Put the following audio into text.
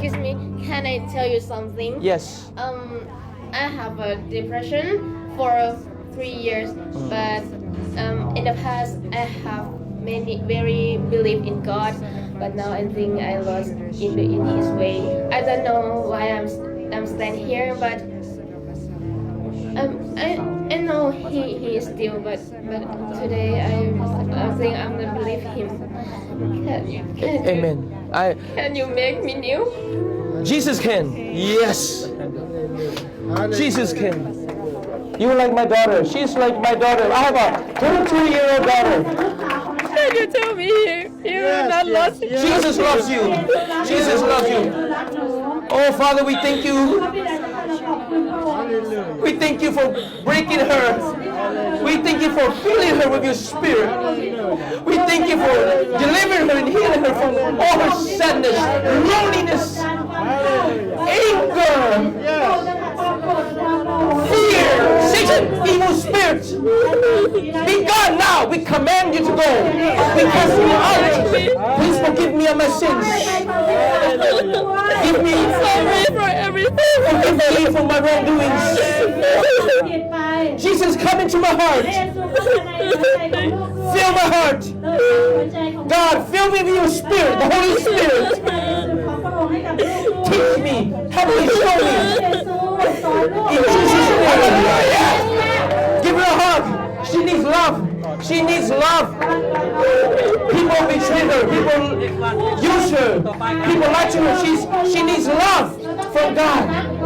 excuse me, can I tell you something? Yes. I have a depression for 3 years, but in the past I have very believe in God, but now I think I lost in His way. I don't know why I'm standing here, but I know he is still, but today I think I'm gonna believe Him. Amen. Can you make me new? Jesus can. Yes. Jesus can. You're like my daughter. She's like my daughter. I have a 22-year-old daughter. Can you tell me you're not lost? Jesus loves you. Jesus loves you. Oh, Father, we thank you. We thank you for breaking her. We thank you for filling her with your spirit. We thank you for delivering her and healing her from all her sadness, loneliness, anger, fear, Satan, evil spirits. Be gone now. We command you to go. We cast you out. Please forgive me of my sins. Forgive me for everything. Forgive me for my wrongdoings. Jesus, come into my heart. Fill my heart. God, fill me with your spirit, the Holy Spirit. Teach me. Help me, show me. In Jesus' name. Give her a hug. She needs love. She needs love. People betray her. People use her. People lie to her. She needs love from God.